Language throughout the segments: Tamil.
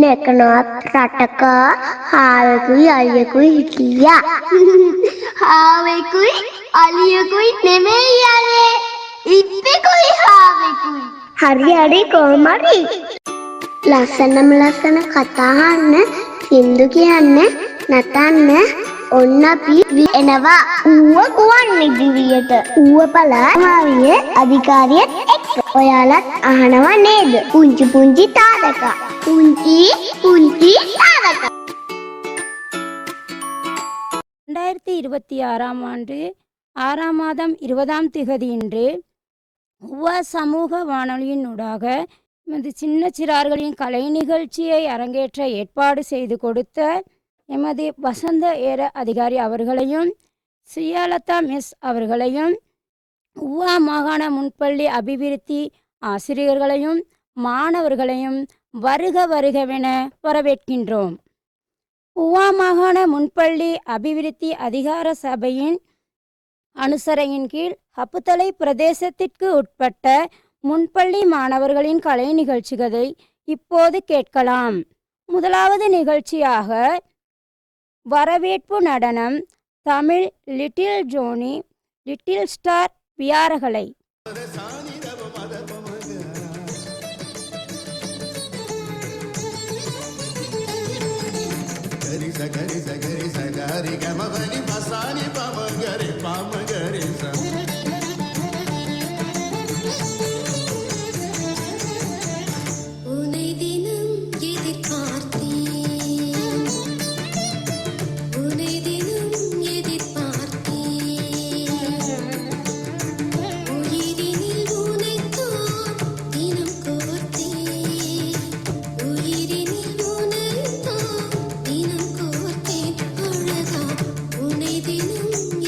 නැකනොත් රටක හාවෙකුයි අලියෙකුයි හිටියා. හාවෙකුයි අලියෙකුයි නෙමෙයි යන්නේ. ඉත්තෙකුයි හාවෙකුයි. හරි හරි කොහමරි. ලස්සන කතා අහන්න, සින්දු කියන්න, නටන්න ඔන්න අපි එනවා. ඌව ගුවන් විදුලියට. ඌව පළාත් අධිකාරියත් එක්ක. ඔයාලත් අහනවා නේද? පුංචි තාරකා. පුංචි තාරකා. 2026ஆம் ஆண்டு 6ஆம் மாதம் 20ஆம் திகதி இன்று உவா சமூக வானொலியினூடாக எமது சின்ன சிறார்களின் கலை நிகழ்ச்சியை அரங்கேற்ற ஏற்பாடு செய்து கொடுத்த எமது வசந்த ஏர அதிகாரி அவர்களையும் ஸ்ரீயாலதா மிஸ் அவர்களையும் உவா மாகாண முன்பள்ளி அபிவிருத்தி ஆசிரியர்களையும் மாணவர்களையும் வருகவென வரவேற்கின்றோம். உவா மாகாண முன்பள்ளி அபிவிருத்தி அதிகார சபையின் அனுசரையின் கீழ் ஹப்புத்தலை பிரதேசத்திற்கு உட்பட்ட முன்பள்ளி மாணவர்களின் கலை நிகழ்ச்சிகளை இப்போது கேட்கலாம். முதலாவது நிகழ்ச்சியாக வரவேற்பு நடனம் தமிழ் லிட்டில் ஜோனி லிட்டில் ஸ்டார் வியாரகளை. தினம்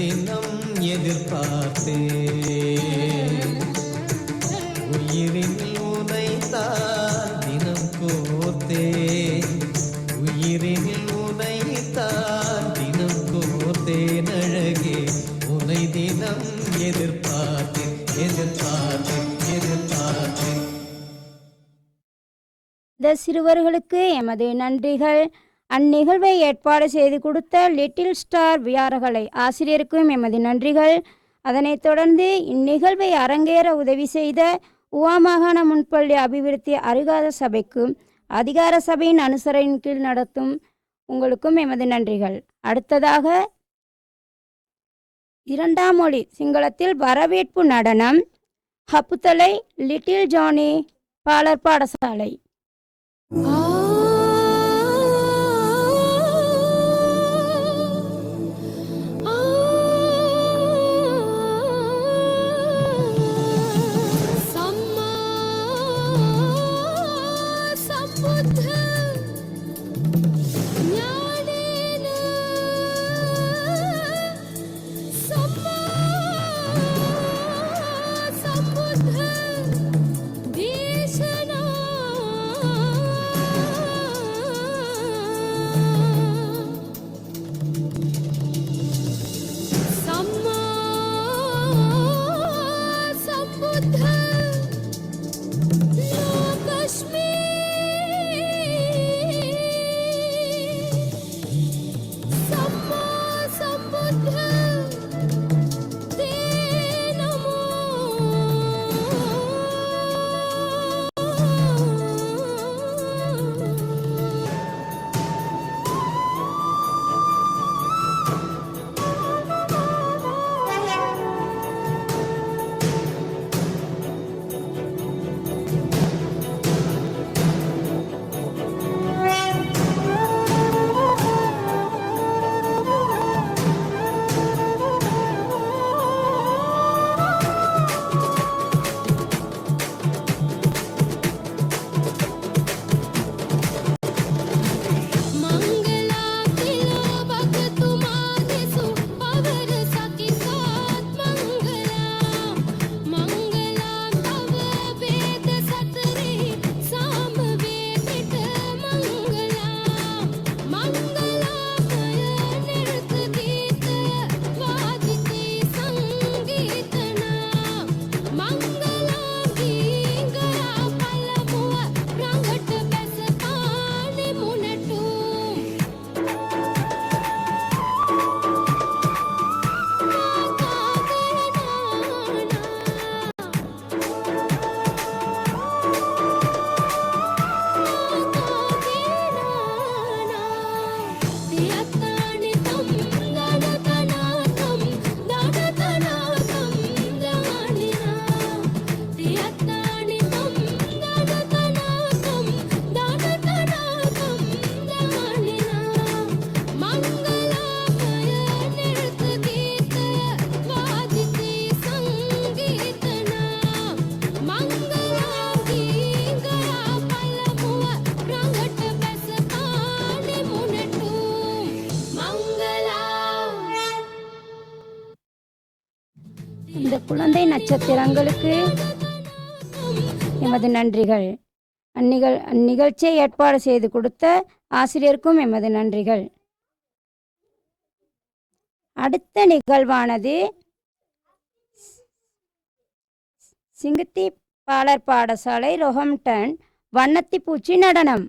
தினம் எதிர்பார்த்தேன் உயிரினில் உனைத்தான் தினம் கோர்த்தேன் உயிரினில் உனைத்தான் தினம் கோர்த்தேன் அழகே உனை தினம் எதிர்பார்த்தேன் எதிர்பார்த்தேன் எதிர்பார்த்தேன். இந்த சிறுவர்களுக்கு எமது நன்றிகள். அந்நிகழ்வை ஏற்பாடு செய்து கொடுத்த லிட்டில் ஸ்டார் வியாரகலை ஆசிரியருக்கும் எமது நன்றிகள். அதனைத் தொடர்ந்து இந்நிகழ்வை அரங்கேற உதவி செய்த உவா மாகாண முன்பள்ளி அபிவிருத்தி அதிகார சபைக்கும் அதிகார சபையின் அனுசரணையின் கீழ் நடத்தும் உங்களுக்கும் எமது நன்றிகள். அடுத்ததாக இரண்டாம் மொழி சிங்களத்தில் வரவேற்பு நடனம் ஹப்புத்தலை லிட்டில் ஜானி பாலர் பாடசாலை. இந்த குழந்தை நட்சத்திரங்களுக்கு எமது நன்றிகள். அந்நிகழ்ச்சியை ஏற்பாடு செய்து கொடுத்த ஆசிரியருக்கும் எமது நன்றிகள். அடுத்த நிகழ்வானது சிங்கத்தி பாலர் பாடசாலை ரொஹம்டன் வண்ணத்தி பூச்சி நடனம்.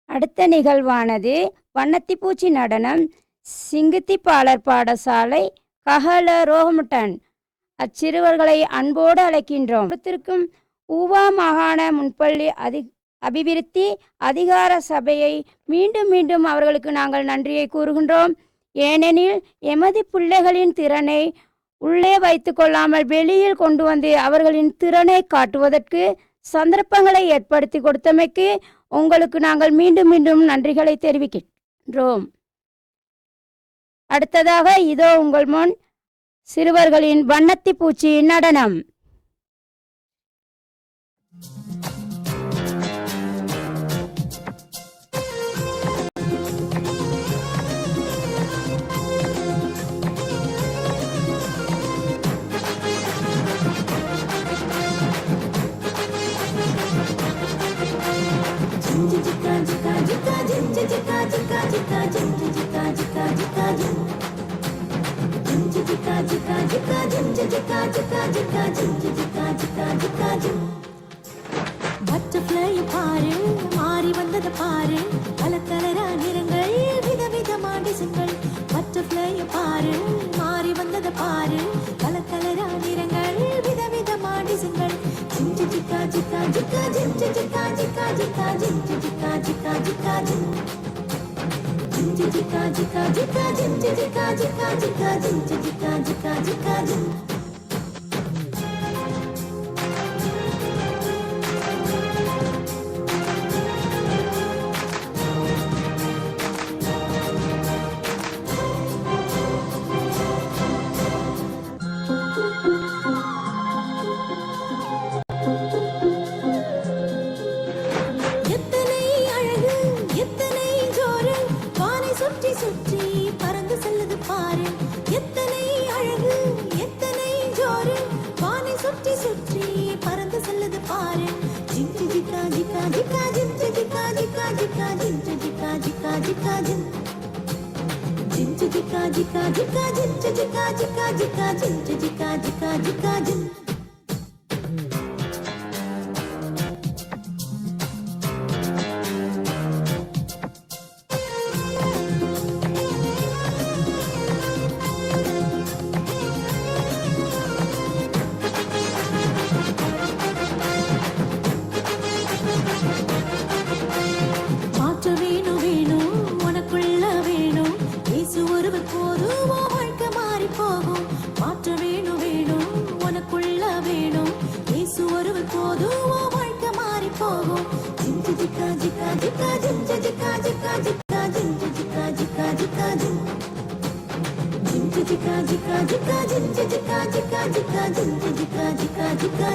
அடுத்த நிகழ்வானது வண்ணத்தி பூச்சி நடனம் சிங்கத்தி பாலர் பாடசாலை கஹல ரோஹம்டன். அச்சிறுவர்களை அன்போடு அழைக்கின்றோம். ஊவா மாகாண முன்பள்ளி அபிவிருத்தி அதிகார சபையை மீண்டும் மீண்டும் அவர்களுக்கு நாங்கள் நன்றியை கூறுகின்றோம். ஏனெனில் எமது பிள்ளைகளின் திறனை உள்ளே வைத்து கொள்ளாமல் வெளியில் கொண்டு வந்து அவர்களின் திறனை காட்டுவதற்கு சந்தர்ப்பங்களை ஏற்படுத்தி கொடுத்தமைக்கு உங்களுக்கு நாங்கள் மீண்டும் மீண்டும் நன்றிகளை தெரிவிக்கின்றோம். அடுத்ததாக இதோ உங்கள் முன் சிறுவர்களின் வண்ணத்தி பூச்சி நடனம். பட்டர்ஃப்ளை பாரு மாறி வந்தது பாரு கலர் கலரா நிறங்கள் விதவிதமா டிசைன்கள் பட்டர்ஃப்ளை பாரு மாறி வந்தது பாரு கலர் கலரா நிறங்கள் விதவிதமா டிசைன்கள் ஜிஞ்சு ஜிக்கா ஜிக்கா ஜிக்கா ஜிஞ்சு ஜிக்கா ஜிக்கா ஜிக்கா ஜிஞ்சு ஜிக்கா ஜிக்கா ஜிக்கா ஜிஞ்சு ஜிக்கா ஜிக்கா ஜிக்கா ஜிஞ்சு ஜிக்கா ஜிக்கா ஜிக்கா ஜிஞ்சு ஜிக்கா ஜிக்கா ஜிக்கா ஜிக்கா எத்தனை அழகு எத்தனை ஜோறு வானை சுற்றி சுற்றி பறந்து செல்லுது பாரு எத்தனை அழகு எத்தனை ஜோறு வானை சுற்றி சுற்றி பறந்து செல்லுது பாரு ஜிங்கு ஜிக்கா ஜிக்கா ஜிக்கா ஜிங்கு ஜிக்கா ஜிக்கா ஜிக்கா ஜிங்கு ஜிக்கா ஜிக்கா ஜிக்கா ஜிங்கு ஜிக்கா ஜிக்கா ஜிக்கா ஜிங்கு ஜிக்கா ஜிக்கா ஜிக்கா ஜிங்கு ஜிக்கா ஜிக்கா ஜிக்கா ஜிங்கு மாற்று வேணும் வேணும் உனக்குள்ள வேணும் இயேசு ஒருவர் போதும் உன் வாழ்க்கை மாறி போகும் மாற்று வேணும் வேணும் உனக்குள்ள வேணும் இயேசு ஒருவர் போதும் உன் வாழ்க்கை மாறி போகும் ஜிங்கு ஜிக்கா ஜிக்கா ஜிக்கா ஜிங்கு ஜிக்கா ஜிக்கா ஜிக்கா ஜிங்கு ஜிக்கா ஜிக்கா ஜிக்கா ஜிங்கு ஜிக்கா ஜிக்கா ஜிக்கா ஜிங்கு ஜிக்கா ஜிக்கா ஜிக்கா ஜிங்கு ஜிக்கா ஜிக்கா ஜிக்கா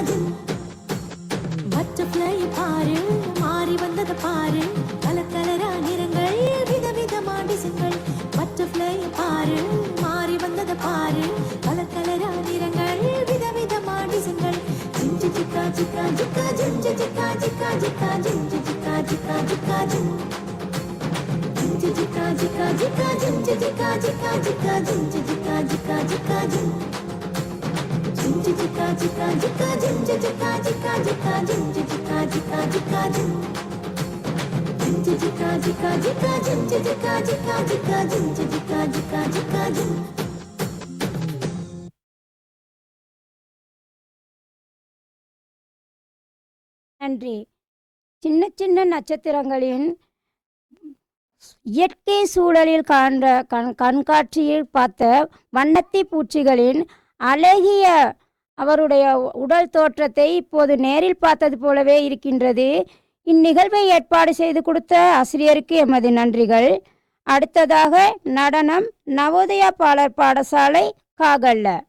பட்டர்ஃப்ளை பாரு மாறி வந்தது பாரு கலர் கலரா நிறங்கள் விதவிதமா டிசைன்கள் பட்டர்ஃப்ளை பாரு மாறி வந்தது பாரு கலர் கலரா நிறங்கள் விதவிதமா டிசைன்கள் ஜிஞ்சு ஜிக்கா ஜிக்கா ஜிக்கா ஜிஞ்சு ஜிக்கா ஜிக்கா ஜிக்கா ஜிஞ்சு ஜிக்கா ஜிக்கா ஜிக்கா ஜிஞ்சு ஜிக்கா ஜிக்கா ஜிக்கா ஜிஞ்சு ஜிக்கா ஜிக்கா ஜிக்கா ஜிஞ்சு ஜிக்கா ஜிக்கா ஜிக்கா ஜிஞ்சு ஜிக்கா ஜிக்கா ஜிக்கா ஜிஞ்சு ஜிக்கா ஜிக்கா ஜிக்கா ஜிஞ்சு ஜிக்கா ஜிக்கா ஜிக்கா ஜிஞ்சு ஜிக்கா ஜிக்கா ஜிக்கா ஜிஞ்சு ஜிக்கா ஜிக்கா ஜிக்கா ஜிஞ்சு ஜிக்கா ஜிக்கா ஜிக்கா நன்றி. சின்ன சின்ன நட்சத்திரங்களின் இயற்கை சூழலில் காண்ற கண்காட்சியில் பார்த்த வண்ணத்தி பூச்சிகளின் அழகிய அவருடைய உடல் தோற்றத்தை இப்போது நேரில் பார்த்தது போலவே இருக்கின்றது. இந்நிகழ்வை ஏற்பாடு செய்து கொடுத்த ஆசிரியருக்கு எமது நன்றிகள். அடுத்ததாக நடனம் நவோதயா பாலர் பாடசாலை காகல்ல.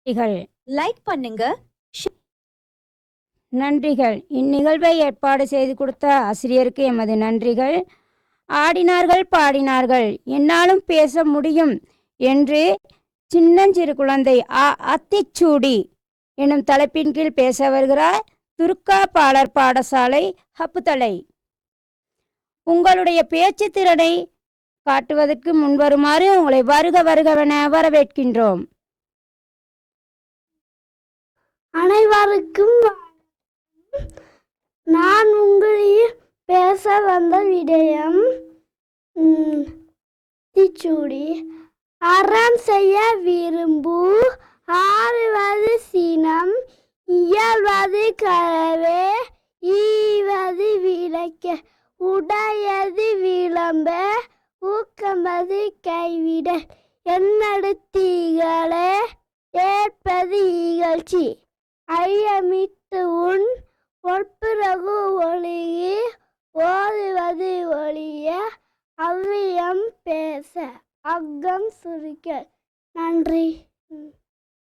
நன்றிகள். லைக் பண்ணுங்க. நன்றிகள். இந்நிகழ்வை ஏற்பாடு செய்து கொடுத்த ஆசிரியருக்கு எமது நன்றிகள். ஆடினார்கள் பாடினார்கள் என்னாலும் பேச முடியும் என்று சின்னஞ்சிறு குழந்தை அத்திச்சூடி எனும் தலைப்பின் கீழ் பேச வருகிறார் துர்கா பாலர் பாடசாலை ஹப்புத்தலை. உங்களுடைய பேச்சு திறனை காட்டுவதற்கு முன்வருமாறு உங்களை வருக வருகவென வரவேற்கின்றோம். அனைவருக்கும் நான் உங்களில் பேச வந்த விடயம் திச்சூடி. அறம் செய்ய விரும்பு ஆறுவது சினம் இயல்வது கரவே ஈவது விளக்க உடையது விளம்ப ஊக்கமது கைவிட என்னடுத்தீகளே ஏற்பது இகழ்ச்சி ஐயமிட்டு உன் ஒற்பிறகு ஒளியி ஓதுவது ஒளிய அவ்வியம் பேச அக்கம் சுருக்க. நன்றி.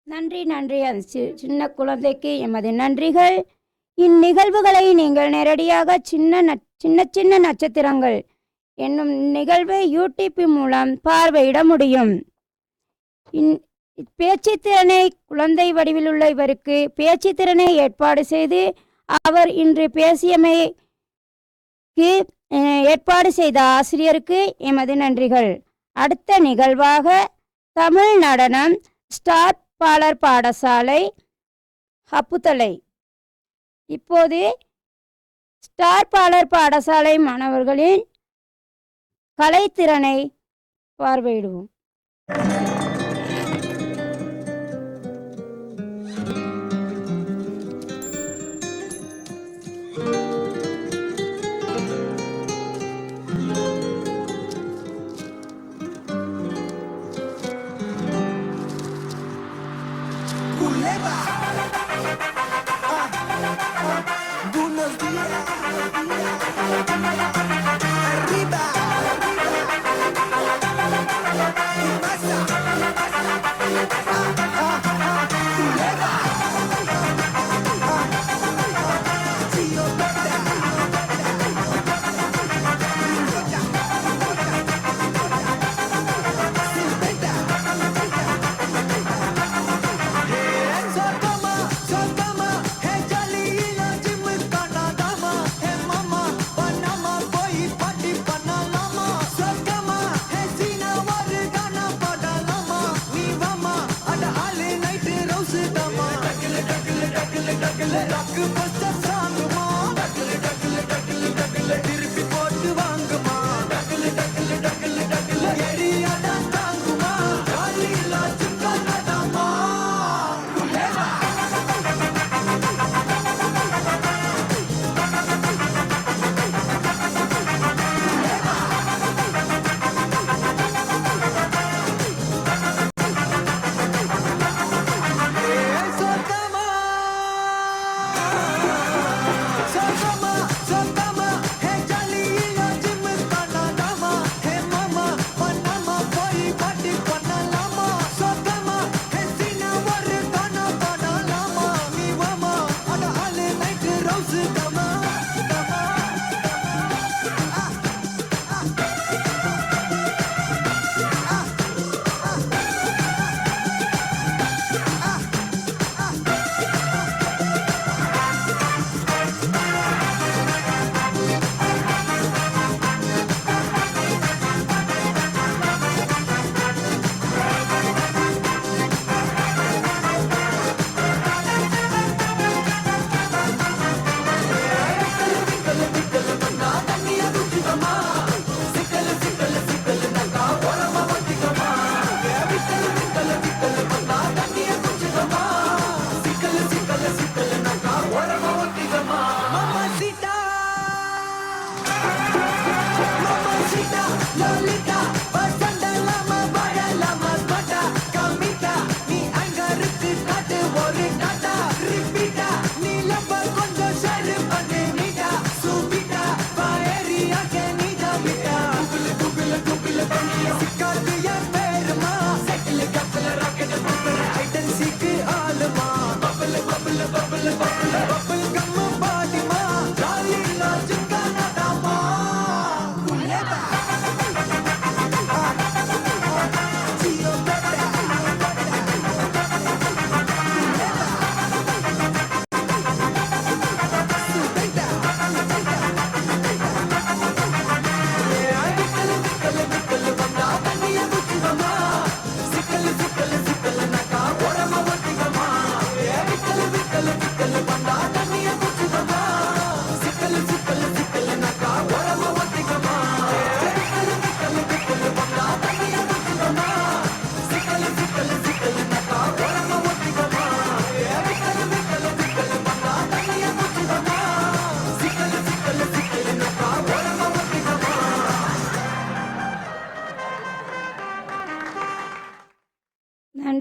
நன்றி நன்றி. அது சின்ன குழந்தைக்கு எமது நன்றிகள். இந்நிகழ்வுகளை நீங்கள் நேரடியாக சின்ன சின்ன நட்சத்திரங்கள் என்னும் நிகழ்வை யூடியூப் மூலம் பார்வையிட முடியும். பேச்சுத்திறனை குழந்தை வடிவில் உள்ள இவருக்கு பேச்சுத்திறனை ஏற்பாடு செய்து அவர் இன்று பேசியமைக்கு ஏற்பாடு செய்த ஆசிரியருக்கு எமது நன்றிகள். அடுத்த நிகழ்வாக தமிழ் நடனம் ஸ்டார் பாலர் பாடசாலை ஹப்புத்தலை. இப்போது ஸ்டார் பாலர் பாடசாலை மாணவர்களின் கலைத்திறனை பார்வையிடுவோம்.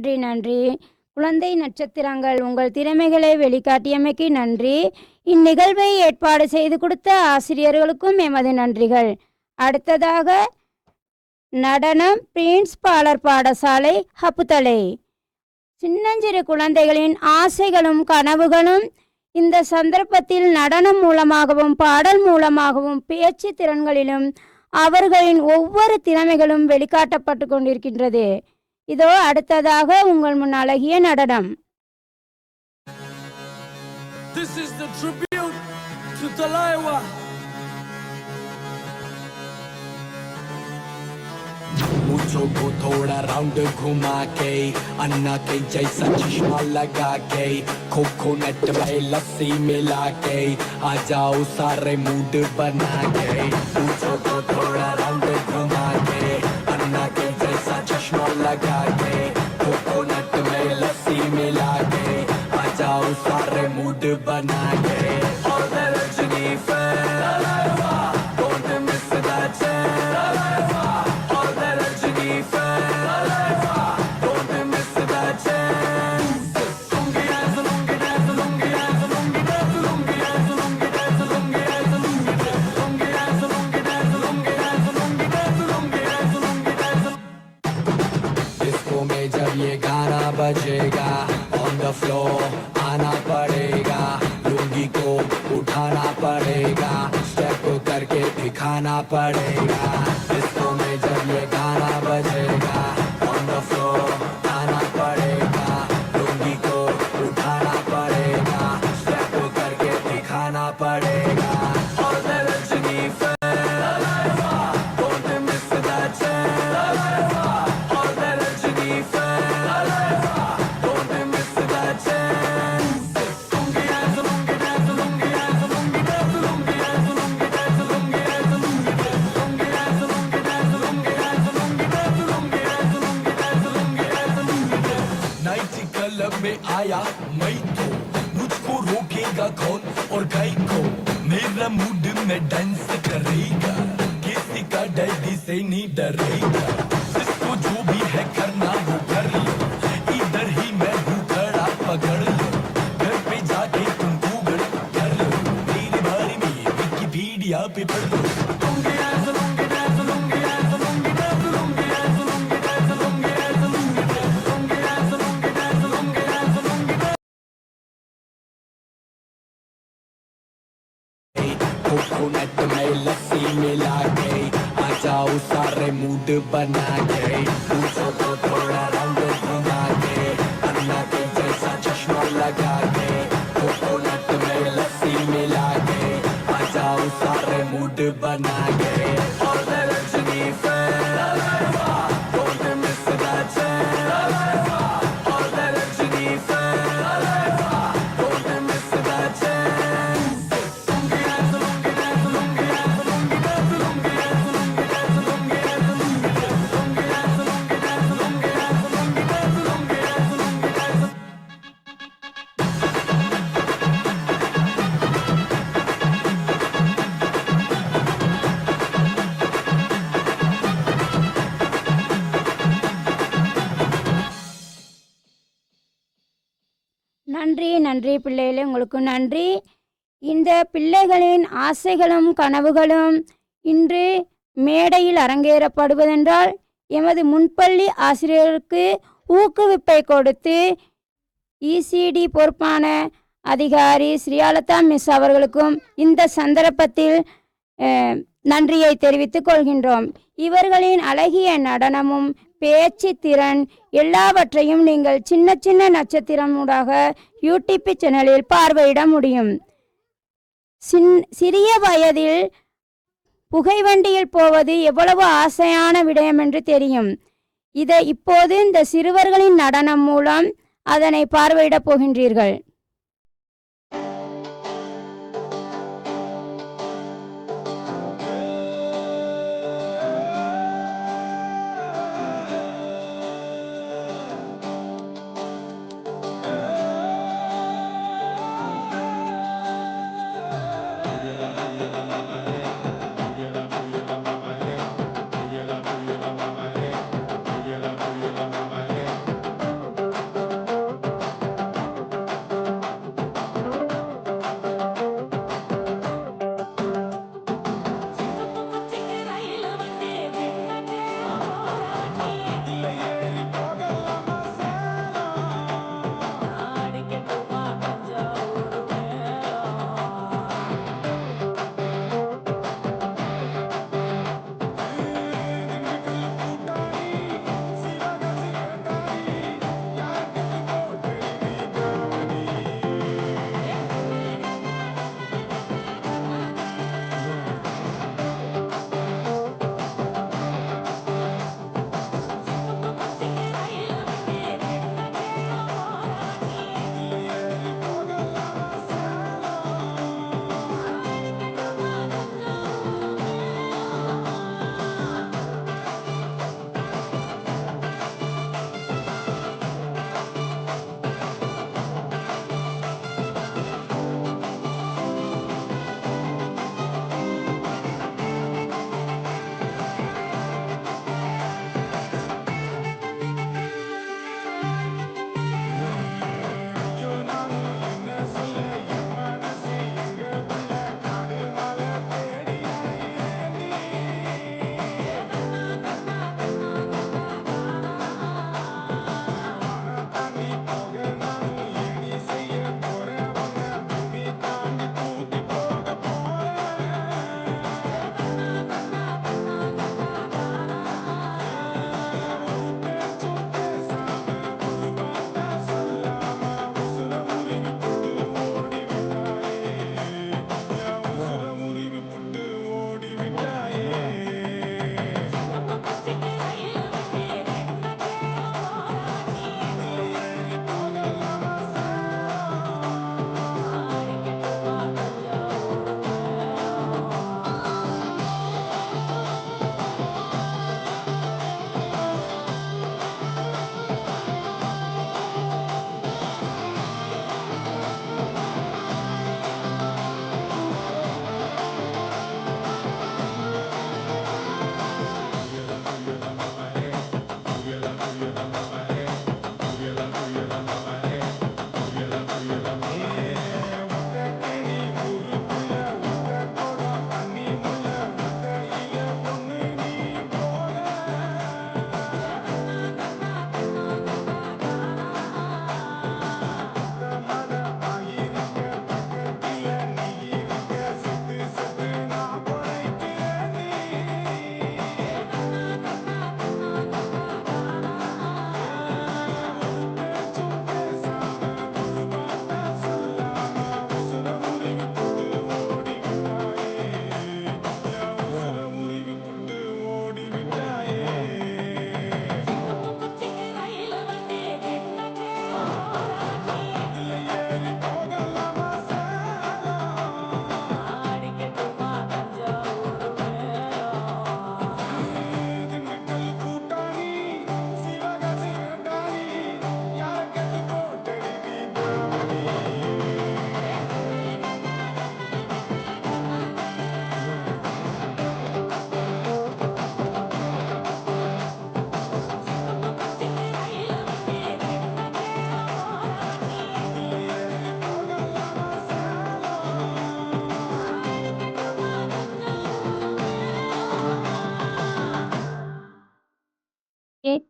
நன்றி நன்றி. குழந்தை நட்சத்திரங்கள், உங்கள் திறமைகளை வெளிக்காட்டியமைக்கு நன்றி. இந்நிகழ்வை ஏற்பாடு செய்து கொடுத்த ஆசிரியர்களுக்கும் எமது நன்றிகள். அடுத்ததாக நடனம் பிரின்ஸ் பாலர் பாடசாலை ஹப்புத்தலை. சின்னஞ்சிறு குழந்தைகளின் ஆசைகளும் கனவுகளும் இந்த சந்தர்ப்பத்தில் நடனம் மூலமாகவும் பாடல் மூலமாகவும் பேச்சு திறன்களிலும் அவர்களின் ஒவ்வொரு திறமைகளும் வெளிக்காட்டப்பட்டு கொண்டிருக்கின்றது. இதோ அடுத்ததாக உங்கள் முன் அழகிய நடனம். This is the tribute to Talaiwa. मुझो को थोड़ा राउंड घुमा के अन्ना के जैसा चश्मा लगा के कोकोनट में लस्सी मिला के आ जाओ सारे मूड बना के मुझो को थोड़ा राउंड घुमा के अन्ना के जैसा चश्मा लगा के कोकोनट में लस्सी मिला के आ जाओ सारे मूड बना के और Rajni don't miss that chance. बजेगा ऑन द फ्लोर आना पड़ेगा लुंगी को उठाना पड़ेगा स्टेप करके दिखाना पड़ेगा डिस्को में जब ये गाना बजेगा ऑन द फ्लोर आना पड़ेगा लुंगी को उठाना पड़ेगा स्टेप करके दिखाना पड़ेगा और the Rajni don't miss that chance और द रजनी में आया मैं तो मुझको रोकेगा कौन और गाय को मेरा मूड में डांस करेगा किसी का डैडी से नहीं डरेगा जिसको जो भी है करना वो कर लो इधर ही मैं हूँ खड़ा पकड़ लो घर पे जाके तुम गूगल कर लो मेरे बारे में विकिपीडिया पे पढ़ लो कोकोनट में लस्सी मिला के आ जाओ सारे मूड बना के मुझो को थोड़ा राउंड घुमा के अन्ना के जैसा चश्मा लगा के कोकोनट में लस्सी मिला के आ जाओ सारे मूड बना के और the Rajni don't miss that chance और the Rajni don't miss that chance நன்றி நன்றி பிள்ளைகளே, உங்களுக்கு நன்றி. இந்த பிள்ளைகளின் ஆசைகளும் கனவுகளும் இன்று மேடையில் அரங்கேறப்படுவதென்றால் எமது முன்பள்ளி ஆசிரியருக்கு ஊக்குவிப்பை கொடுத்து இசிடி பொறுப்பான அதிகாரி ஸ்ரீயாலதா மிஸ் அவர்களுக்கும் இந்த சந்தர்ப்பத்தில் நன்றியை தெரிவித்துக் கொள்கின்றோம். இவர்களின் அழகிய நடனமும் பேச்சு திறன் எல்லாவற்றையும் நீங்கள் சின்ன சின்ன நட்சத்திரமூடாக யூடியூப் சேனலில் பார்வையிட முடியும். சிறிய வயதில் புகைவண்டியில் போவது எவ்வளவு ஆசையான விடயம் என்று தெரியும். இதை இப்போது இந்த சிறுவர்களின் நடனம் மூலம் அதனை பார்வையிடப் போகின்றீர்கள்.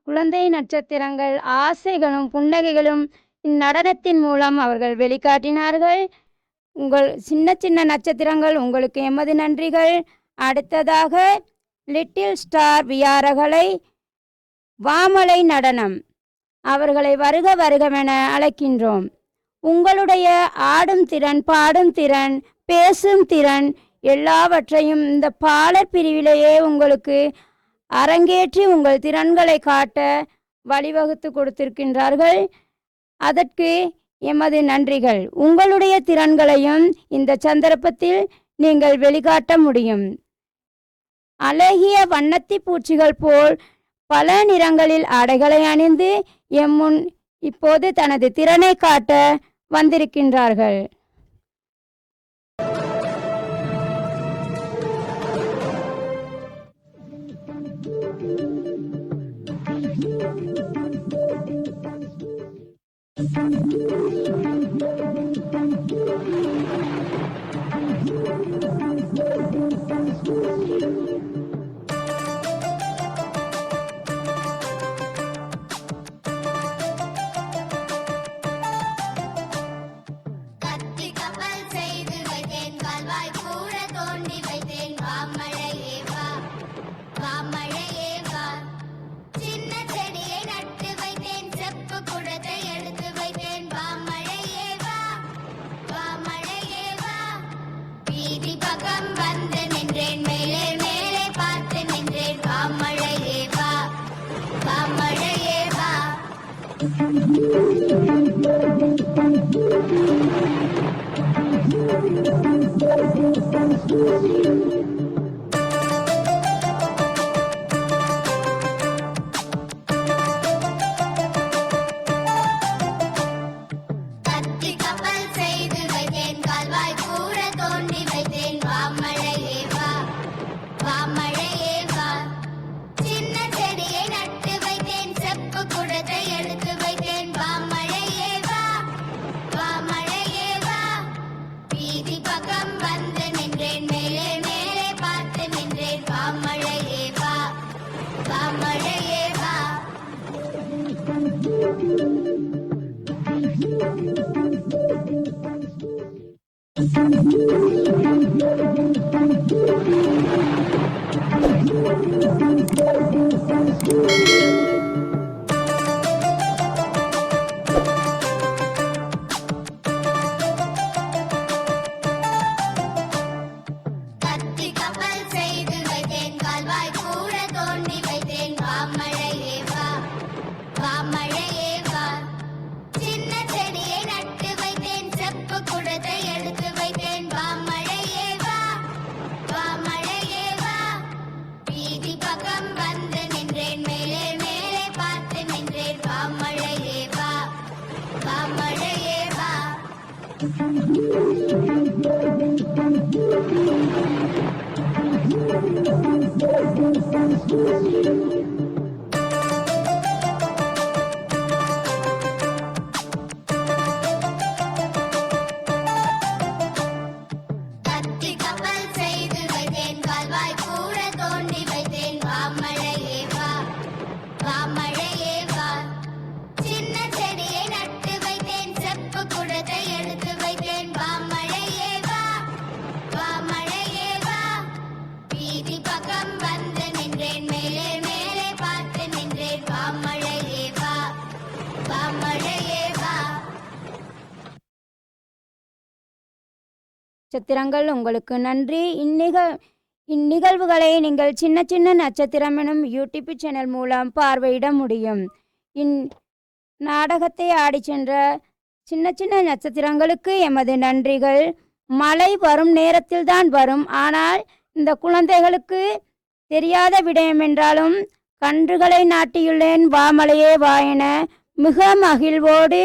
குழந்தை நட்சத்திரங்கள் ஆசைகளும் புன்னகைகளும் இந்நடனத்தின் மூலம் அவர்கள் வெளிக்காட்டினார்கள். உங்கள் சின்ன சின்ன நட்சத்திரங்கள் உங்களுக்கு எமது நன்றிகள். அடுத்ததாக லிட்டில் ஸ்டார் வியாரகளை வாமலை நடனம் அவர்களை வருக வருகவென அழைக்கின்றோம். உங்களுடைய ஆடும் திறன், பாடும் திறன், பேசும் திறன் எல்லாவற்றையும் இந்த பாலர் பிரிவிலேயே உங்களுக்கு அரங்கேற்றி உங்கள் திறன்களை காட்ட வழிவகுத்து கொடுத்திருக்கின்றார்கள். அதற்கு எமது நன்றிகள். உங்களுடைய திறன்களையும் இந்த சந்தர்ப்பத்தில் நீங்கள் வெளிக்காட்ட முடியும். அழகிய வண்ணத்தி பூச்சிகள் போல் பல நிறங்களில் ஆடைகளை அணிந்து எம்முன் இப்போது தனது திறனை காட்ட வந்திருக்கின்றார்கள். கத்தி கப்பல் செய்து வைத்தேன், கால்வாய் கூட தோண்டி வைத்தேன். வாமழையே வா, வாமழையே வா. சின்ன செடியை நட்டு வைத்தேன், செப்பு குடத்தை எடுத்து வைத்தேன். வாமழையே வா, வாமழையே வா. வீதி பக்கம் வந்து நின்றேன், மேலே மேலே பார்த்து நின்றேன். வாமழையே வா, வாமழையே வா. கத்தி கப்பல் செய்து வைத்தேன், கால்வாய் கூட தோண்டி வைத்தேன். வாமழையே வா, வாமழையே வா. சின்ன செடியை நட்டு வைத்தேன், செப்பு குடத்தை எடுத்து வைத்தேன். வாமழையே வா, வாமழையே வா. வீதி பக்கம் வந்து நின்றேன், மேலே மேலே பார்த்து நின்றேன். வாமழையே வா, வாமழையே வா. கத்தி கப்பல் செய்து வைத்தேன், கால்வாய் கூட தோண்டி வைத்தேன். வாமழையே வா, வாமழையே வா. சின்ன செடியை நட்டு வைத்தேன், செப்பு குடத்தை எடுத்து வைத்தேன். வாமழையே வா, வாமழையே வா. வீதி பக்கம் வந்து நின்றேன், மேலே மேலே பார்த்து நின்றேன். வாமழையே வா, வாமழையே வா. கத்தி கப்பல் செய்து வைத்தேன், கால்வாய் கூட தோண்டி வைத்தேன். வாமழையே வா, வாமழையே வா. சின்ன செடியை நட்டு வைத்தேன், செப்பு குடத்தை எடுத்து வைத்தேன். வாமழையே வா, வாமழையே வா. வீதி பக்கம் வந்து நின்றேன், மேலே மேலே பார்த்து நின்றேன். வாமழையே வா, வாமழையே வா. நட்சத்திரங்கள் உங்களுக்கு நன்றி. இந்நிகழ்வுகளை நீங்கள் சின்ன சின்ன நட்சத்திரம் எனும் யூடியூப் சேனல் மூலம் பார்வையிட முடியும். நாடகத்தை ஆடி சென்ற சின்ன சின்ன நட்சத்திரங்களுக்கு எமது நன்றிகள். மழை வரும் நேரத்தில் தான் வரும், ஆனால் இந்த குழந்தைகளுக்கு தெரியாத விடயம் என்றாலும் கன்றுகளை நாட்டியுள்ளேன் வாமலையே வா என மிக மகிழ்வோடு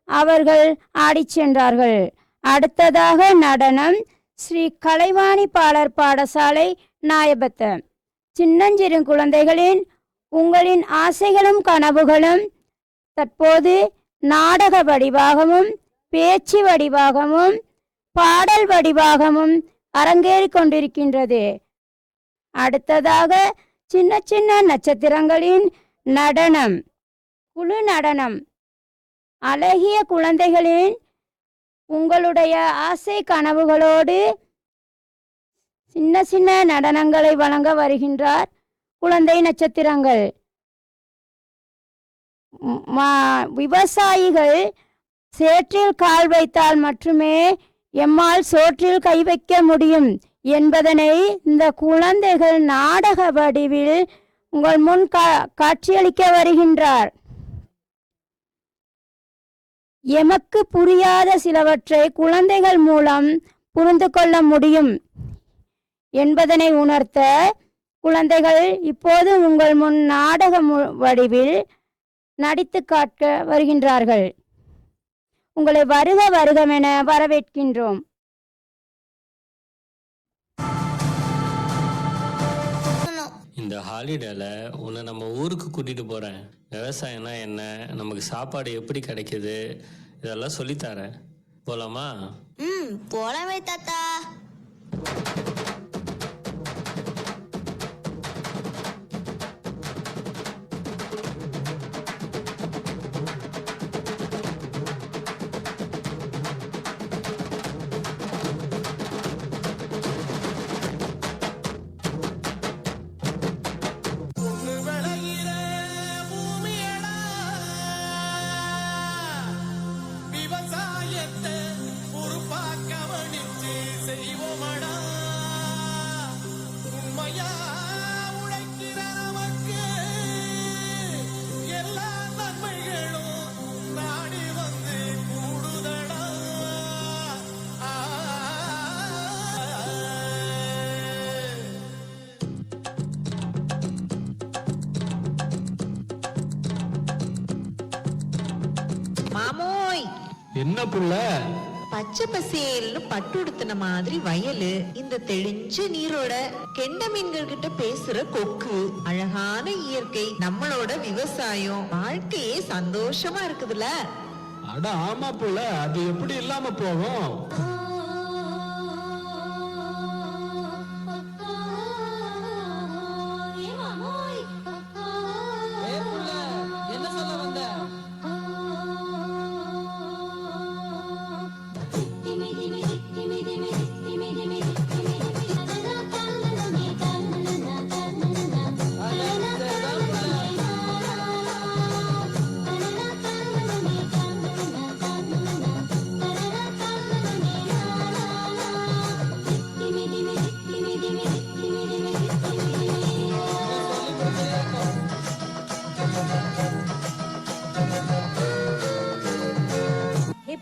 அவர்கள் ஆடிச் சென்றார்கள். அடுத்ததாக நடனம் ஸ்ரீ கலைவாணி பாலர் பாடசாலை நாயபத்த. சின்னஞ்சிறு குழந்தைகளின் உங்களின் ஆசைகளும் கனவுகளும் தற்போது நாடக வடிவாகவும் பேச்சு வடிவாகவும் பாடல் வடிவாகவும் அரங்கேறி கொண்டிருக்கின்றது. அடுத்ததாக சின்ன சின்ன நட்சத்திரங்களின் நடனம், குழு நடனம். அழகிய குழந்தைகளின் உங்களுடைய ஆசை கனவுகளோடு சின்ன சின்ன நடனங்களை வழங்க வருகின்றார் குழந்தை நட்சத்திரங்கள். விவசாயிகள் சேற்றில் கால் வைத்தால் மட்டுமே எம்மால் சோற்றில் கை வைக்க முடியும் என்பதனை இந்த குழந்தைகள் நாடக வடிவில் உங்கள் முன் காட்சியளிக்க வருகின்றார். எமக்கு புரியாத சிலவற்றை குழந்தைகள் மூலம் புரிந்து கொள்ள முடியும் என்பதனை உணர்த்த குழந்தைகள் இப்போது உங்கள் முன் நாடக வடிவில் நடித்து காட்ட வருகின்றார்கள். உங்களை வருக வருகமென வரவேற்கின்றோம். இந்த ஹாலிடேல உன்னை நம்ம ஊருக்கு கூட்டிட்டு போறேன். விவசாயம்னா என்ன, நமக்கு சாப்பாடு எப்படி கிடைக்குது, இதெல்லாம் சொல்லித்தரேன். போலாமா? போலாமே தாத்தா. மாமோய், என்ன புள்ள? பச்சை பசேல்னு பட்டு உடுத்தின மாதிரி வயலு, இந்த தெளிஞ்ச நீரோட கெண்ட மீன்கள் கிட்ட பேசுற கொக்கு, அழகான இயற்கை, நம்மளோட விவசாயம், வாழ்க்கையே சந்தோஷமா இருக்குதுல்ல. அட ஆமா புள்ள, அது எப்படி இல்லாம போகும்?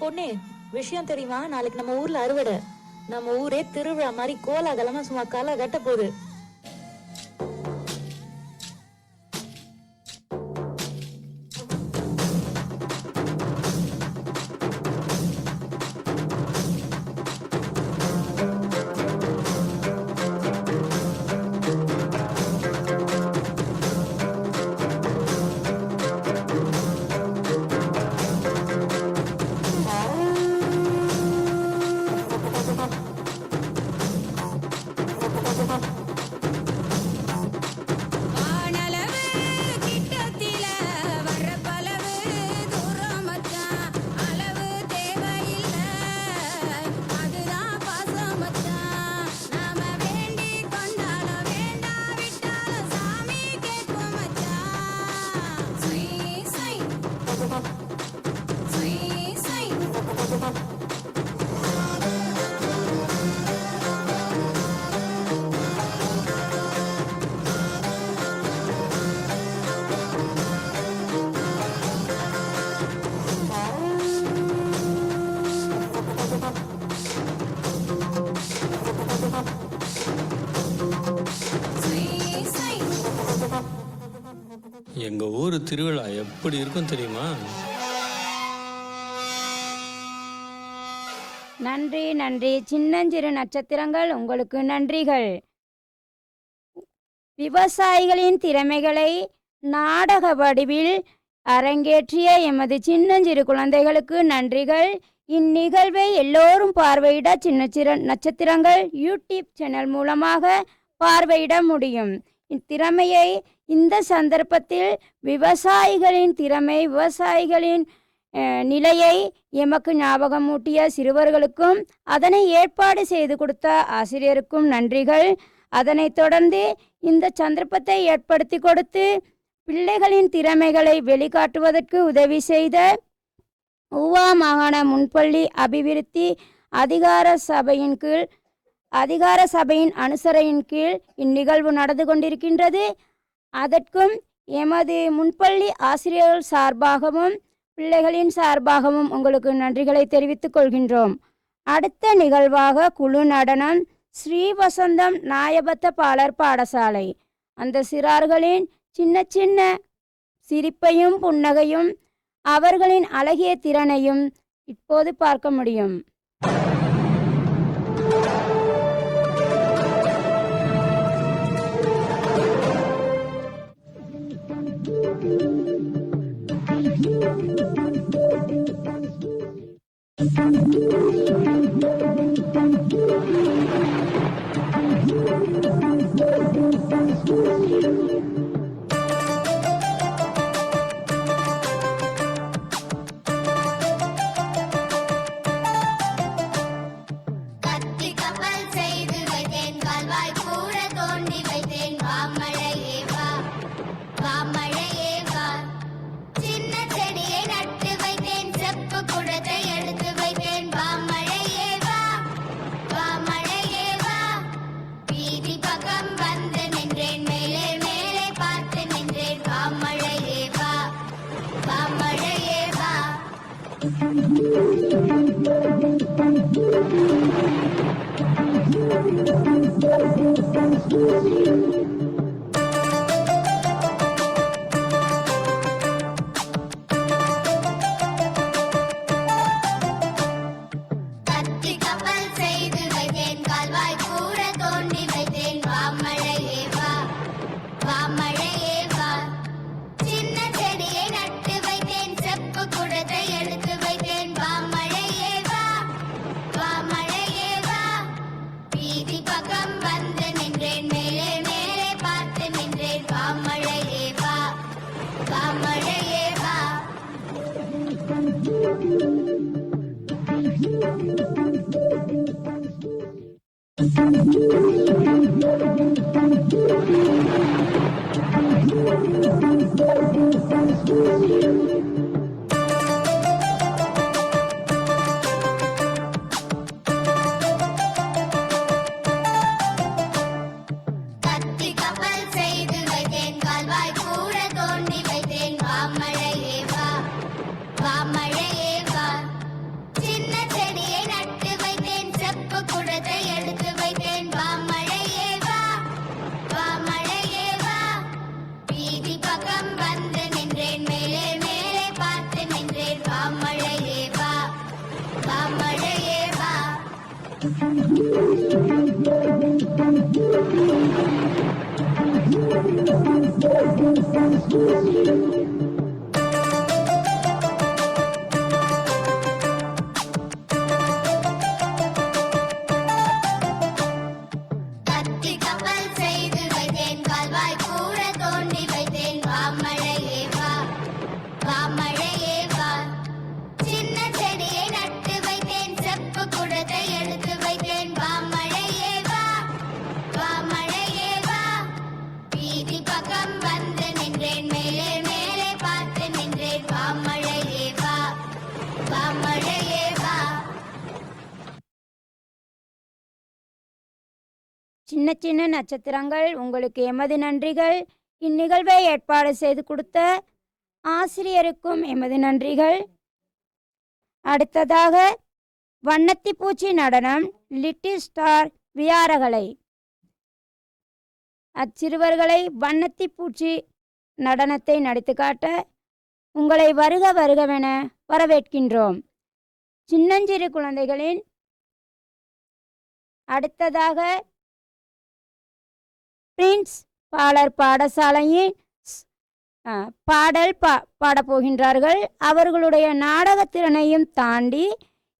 பொண்ணு, விஷயம் தெரியுமா? நாளைக்கு நம்ம ஊர்ல அறுவடை. நம்ம ஊரே திருவிழா மாதிரி கோலாகலமா சும்மா களை கட்ட போகுது. எங்க ஊர் திருவிழா எப்படி இருக்கும் தெரியுமா? நன்றி நன்றி சின்னஞ்சிறு நட்சத்திரங்கள், உங்களுக்கு நன்றிகள். விவசாயிகளின் திறமைகளை நாடக வடிவில் அரங்கேற்றிய எமது சின்னஞ்சிறு குழந்தைகளுக்கு நன்றிகள். இந்நிகழ்வை எல்லோரும் பார்வையிட சின்ன நட்சத்திரங்கள் யூடியூப் சேனல் மூலமாக பார்வையிட முடியும். இத்திறமையை இந்த சந்தர்ப்பத்தில் விவசாயிகளின் விவசாயிகளின் நிலையை எமக்கு ஞாபகமூட்டிய சிறுவர்களுக்கும் அதனை ஏற்பாடு செய்து கொடுத்த ஆசிரியருக்கும் நன்றிகள். அதனைத் தொடர்ந்து இந்த சந்தர்ப்பத்தை ஏற்படுத்தி கொடுத்து பிள்ளைகளின் திறமைகளை வெளிக்காட்டுவதற்கு உதவி செய்த ஊவா மாகாண முன்பள்ளி அபிவிருத்தி அதிகார சபையின் அனுசரையின் கீழ் இந்நிகழ்வு நடந்து கொண்டிருக்கின்றது. அதற்கும் எமது முன்பள்ளி ஆசிரியர்கள் சார்பாகவும் பிள்ளைகளின் சார்பாகவும் உங்களுக்கு நன்றிகளை தெரிவித்துக் கொள்கின்றோம். அடுத்த நிகழ்வாக குழு நடனம் ஸ்ரீவசந்தம் நாயபத்த பாலர் பாடசாலை. அந்த சிறார்களின் சின்ன சின்ன சிரிப்பையும் புன்னகையும் அவர்களின் அழகிய திறனையும் இப்போது பார்க்க முடியும். சின்ன சின்ன நட்சத்திரங்கள், உங்களுக்கு எமது நன்றிகள். இந்நிகழ்வை ஏற்பாடு செய்து கொடுத்த ஆசிரியருக்கும் எமது நன்றிகள். அடுத்ததாக வண்ணத்தி பூச்சி நடனம் லிட்டில் ஸ்டார் வியாரகளை. அச்சிறுவர்களை வண்ணத்தி பூச்சி நடனத்தை நடித்து காட்ட உங்களை வருக வருகவென வரவேற்கின்றோம். சின்னஞ்சிறு குழந்தைகளின் அடுத்ததாக பிரின்ஸ் பாலர் பாடசாலையின் பாடல் பாடப்போகின்றார்கள். அவர்களுடைய நாடகத்திறனையும் தாண்டி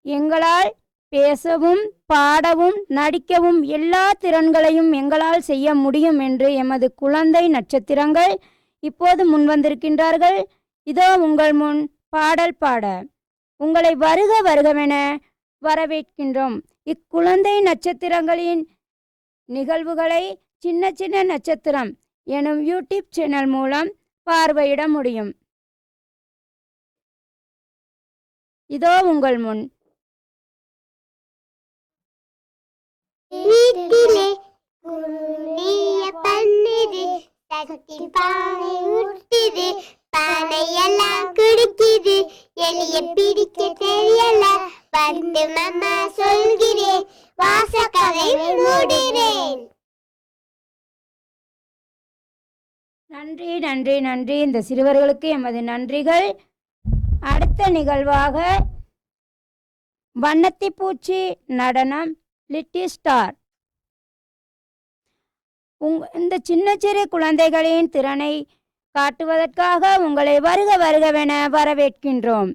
எங்களால் பேசவும் பாடவும் நடிக்கவும் எல்லா திறன்களையும் எங்களால் செய்ய முடியும் என்று எமது குழந்தை நட்சத்திரங்கள் இப்போது முன்வந்திருக்கின்றார்கள். இதோ உங்கள் முன் பாடல் பாட உங்களை வருக வருகவென வரவேற்கின்றோம். இக்குழந்தை நட்சத்திரங்களின் நிகழ்வுகளை சின்ன சின்ன நட்சத்திரம் எனும் யூடியூப் சேனல் மூலம் பார்வையிட முடியும். இதோ உங்கள் முன். வீட்டிலே குருணிய பண்ணுது, தட்டி பானை ஊட்டுது, பானையெல்லாம் குடிக்குது, எலிய பிடிக்க தெரியல, வந்து மாமா சொல்கிறேன், வாசக்கதை மூடுகிறேன். நன்றி நன்றி நன்றி. இந்த சிறுவர்களுக்கு எமது நன்றிகள். அடுத்த நிகழ்வாக வண்ணத்தி பூச்சி நடனம் லிட்டில் ஸ்டார். இந்த சின்ன சிறு குழந்தைகளின் திறனை காட்டுவதற்காக உங்களை வருக வருகவென வரவேற்கின்றோம்.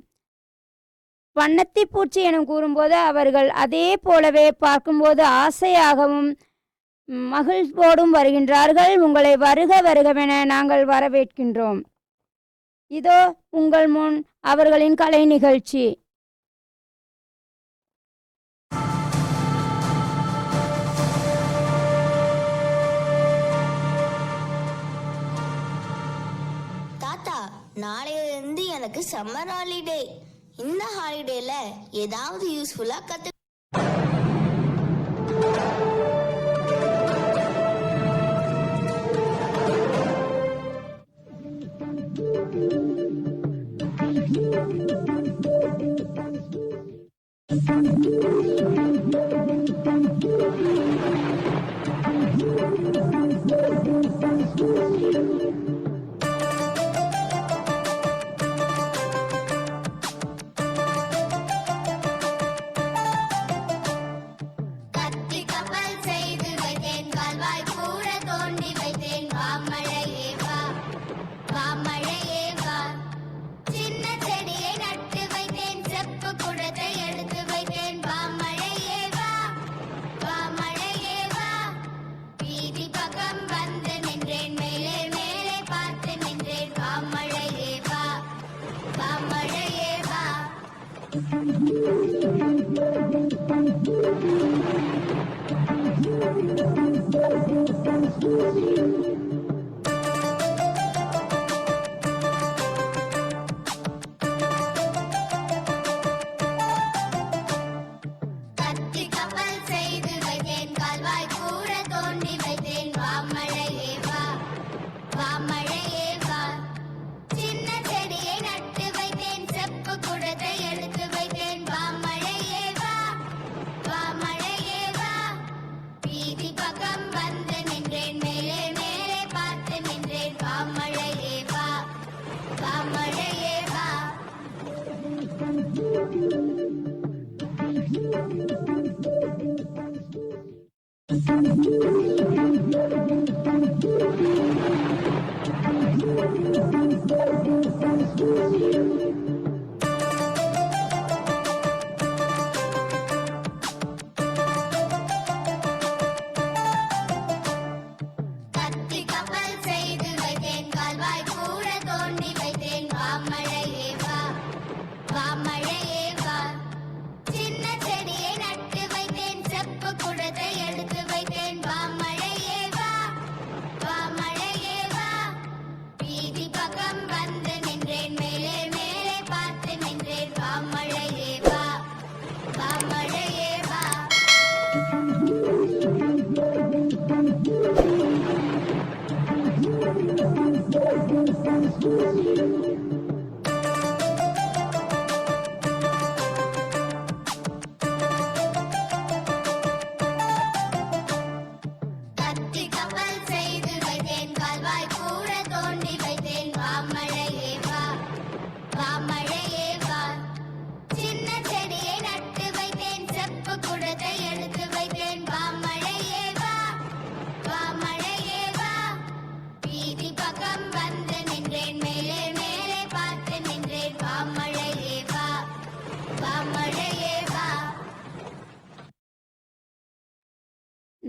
வண்ணத்தி பூச்சி என கூறும்போது அவர்கள் அதே போலவே பார்க்கும்போது ஆசையாகவும் மகிழ்வோடும் வருகின்றார்கள். உங்களை வருக வருகவென நாங்கள் வரவேற்கின்றோம். இதோ உங்கள் முன் அவர்களின் கலை நிகழ்ச்சி. தாத்தா, நாளையில இருந்து எனக்கு சம்மர் ஹாலிடே. இந்த ஹாலிடேல ஏதாவது யூஸ்ஃபுல்லா கத்து.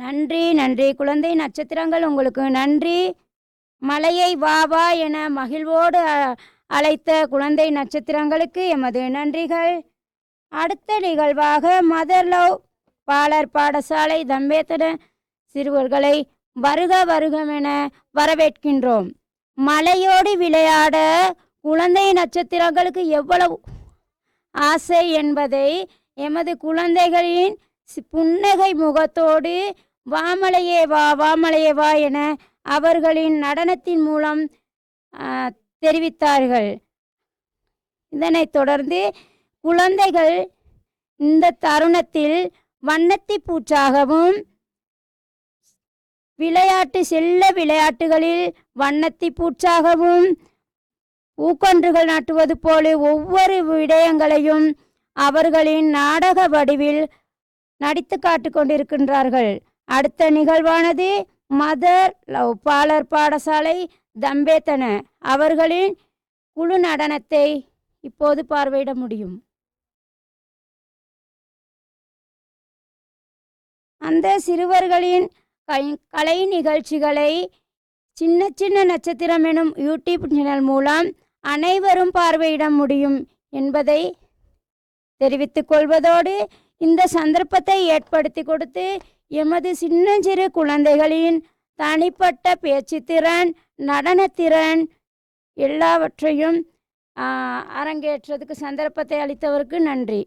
நன்றி நன்றி குழந்தை நட்சத்திரங்கள், உங்களுக்கு நன்றி. மலையை வா வா என மகிழ்வோடு அழைத்த குழந்தை நட்சத்திரங்களுக்கு எமது நன்றிகள். அடுத்த நிகழ்வாக மதர் லவ் பாலர் பாடசாலை தம்பேத்தன சிறுவர்களை வருக வருகமென வரவேற்கின்றோம். மலையோடு விளையாட குழந்தை நட்சத்திரங்களுக்கு எவ்வளவு ஆசை என்பதை எமது குழந்தைகளின் புன்னகை முகத்தோடு வாமலையே வா வாமலையே வா என அவர்களின் நடனத்தின் மூலம் தெரிவித்தார்கள். இதனைத் தொடர்ந்து குழந்தைகள் இந்த தருணத்தில் வண்ணத்தி பூச்சாகவும் செல்ல விளையாட்டுகளில் வண்ணத்தி பூச்சாகவும் பூக்கன்றுகள் நாட்டுவது போல ஒவ்வொரு விடயங்களையும் அவர்களின் நாடக வடிவில் நடித்து காட்டு கொண்டிருக்கின்றார்கள். அடுத்த நிகழ்வானது மதர் லவ் பாலர் பாடசாலை தம்பேத்தன அவர்களின் குழு நடனத்தை இப்போது பார்வையிட முடியும். அந்த சிறுவர்களின் கலை நிகழ்ச்சிகளை சின்ன சின்ன நட்சத்திரம் எனும் யூடியூப் சேனல் மூலம் அனைவரும் பார்வையிட முடியும் என்பதை தெரிவித்துக் கொள்வதோடு இந்த சந்தர்ப்பத்தை ஏற்படுத்தி கொடுத்து எமது சின்னஞ்சிறு குழந்தைகளின் தனிப்பட்ட பேச்சுத்திறன், நடனத்திறன் எல்லாவற்றையும் அரங்கேற்றதுக்கு சந்தர்ப்பத்தை அளித்தவருக்கு நன்றி.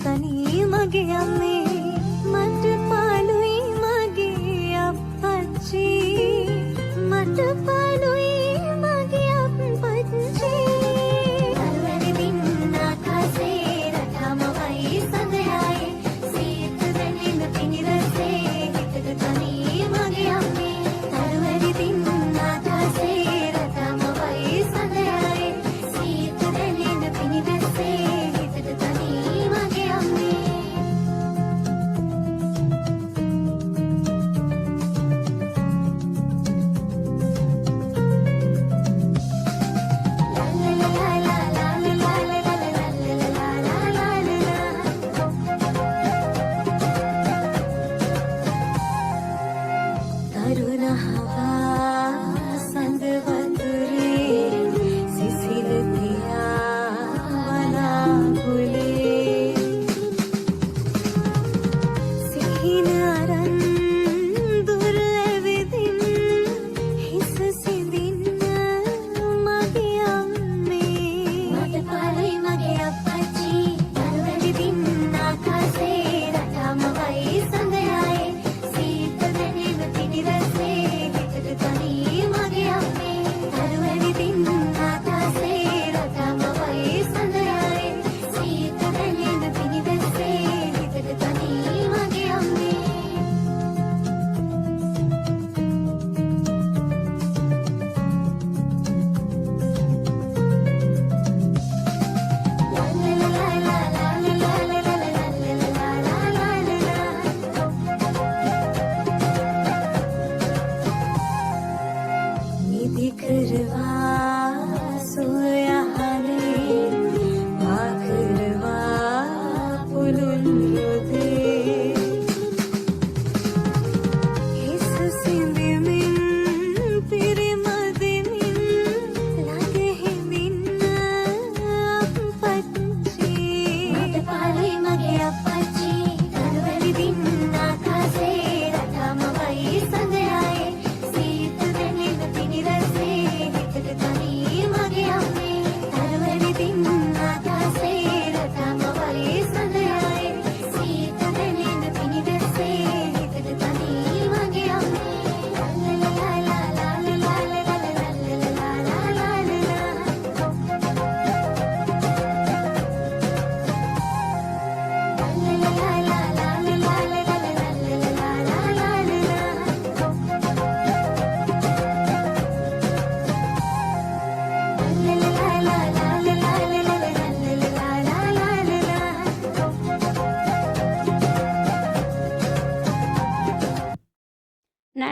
තනී මගේ අම්මේ මට පාළුයි මගේ අප්පච්චි මට පාළුයි මගේ අප්පච්චි අරවැනි දින ආකාසේ රටමවයි සඳයයි සීත දැනෙන පිනිරසේ හිතට තනී මගේ අම්මේ අරවැනි දින ආකාසේ රටමවයි සඳයයි සීත දැනෙන පිනිරසේ හිතට තනී Thank you.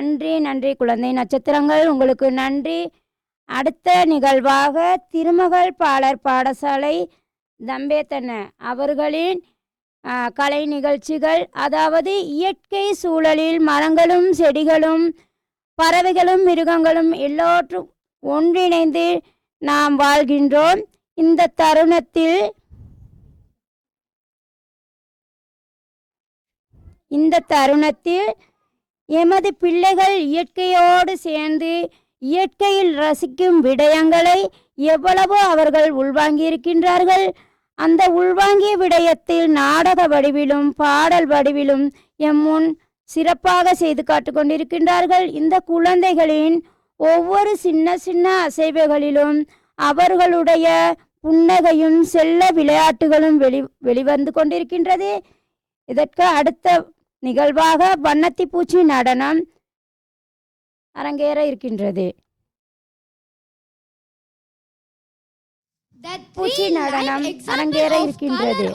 நன்றி நன்றி குழந்தை நட்சத்திரங்கள், உங்களுக்கு நன்றி. அடுத்த நிகழ்வாக திருமகள் பாலர் பாடசாலை தம்பேத்தன அவர்களின் கலை நிகழ்ச்சிகள், அதாவது இயற்கை சூழலில் மரங்களும் செடிகளும் பறவைகளும் மிருகங்களும் எல்லோற்றும் ஒன்றிணைந்து நாம் வாழ்கின்றோம். இந்த தருணத்தில் எமது பிள்ளைகள் இயற்கையோடு சேர்ந்து இயற்கையில் ரசிக்கும் விடயங்களை எவ்வளவோ அவர்கள் உள்வாங்கியிருக்கின்றார்கள். அந்த உள்வாங்கிய விடயத்தில் நாடக வடிவிலும் பாடல் வடிவிலும் முன் சிறப்பாக செய்து காட்டிக்கொண்டிருக்கின்றார்கள். இந்த குழந்தைகளின் ஒவ்வொரு சின்ன சின்ன அசைவுகளிலும் அவர்களுடைய புன்னகையும் செல்ல விளையாட்டுகளும் வெளிவந்து கொண்டிருக்கின்றது. இதற்கு அடுத்த நிகழ்வாக வண்ணத்தி பூச்சி நடனம் அரங்கேற இருக்கின்றது. பூச்சி நடனம் அரங்கேற இருக்கின்றது.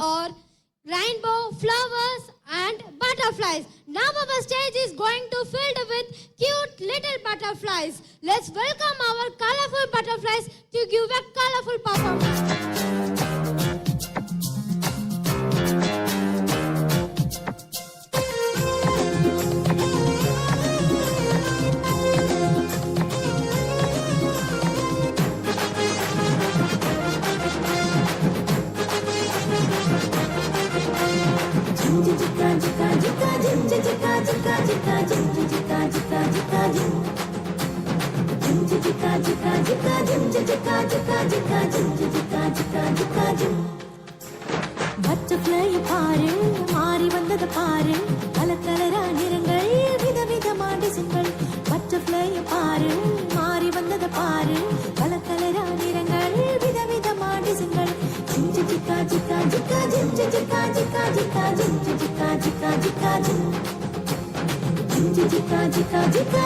Rainbow, flowers and butterflies. Now our stage is going to filled with cute little butterflies. Let's welcome our colorful butterflies to give a colorful performance. Butterfly பாரு, மாறி வந்தது பாரு, கலர் கலரா நிறங்கள், விதவிதமா டிசைன்கள். பட்டர்ஃப்ளை பாரு, மாறி வந்தது பாரு, கலர் கலரா நிறங்கள், விதவிதமா டிசைன்கள். ஜிஞ்சு ஜிக்கா ஜிக்கா ஜிக்கா ஜிஞ்சு ஜிக்கா ஜிக்கா ஜிக்கா ஜிஞ்சு ஜிக்கா ஜிக்கா ஜிக்கா ஜிஞ்சு ஜிக்கா ஜிக்கா ஜிக்கா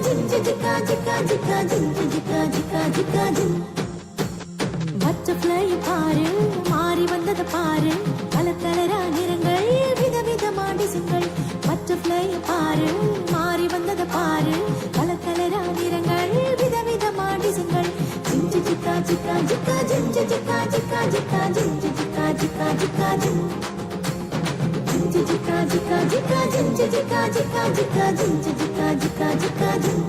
ஜிஞ்சு ஜிக்கா ஜிக்கா ஜிக்கா ஜிஞ்சு ஜிக்கா ஜிக்கா ஜிக்கா ஜின். பட்டர்ஃப்ளை பாரு, மாறி வந்தது பாரு, கலர் கலரா நிறங்கள், விதவிதமா டிசைன்கள். பட்டர்ஃப்ளை பாரு, மாறி வந்தது பாரு, கலர் கலரா நிறங்கள், விதவிதமா டிசைன்கள். ஜிஞ்சு ஜிக்கா ஜிக்கா ஜிக்கா ஜிஞ்சு ஜிக்கா ஜிக்கா ஜிக்கா ஜிஞ்சு ஜிக்கா ஜிக்கா ஜிக்கா ஜின். ஜிஞ்சு ஜிக்கா ஜிக்கா ஜிக்கா ஜிஞ்சு ஜிக்கா ஜிக்கா ஜிக்கா ஜிஞ்சு ஜிக்கா ஜிக்கா ஜிக்கா ஜின்.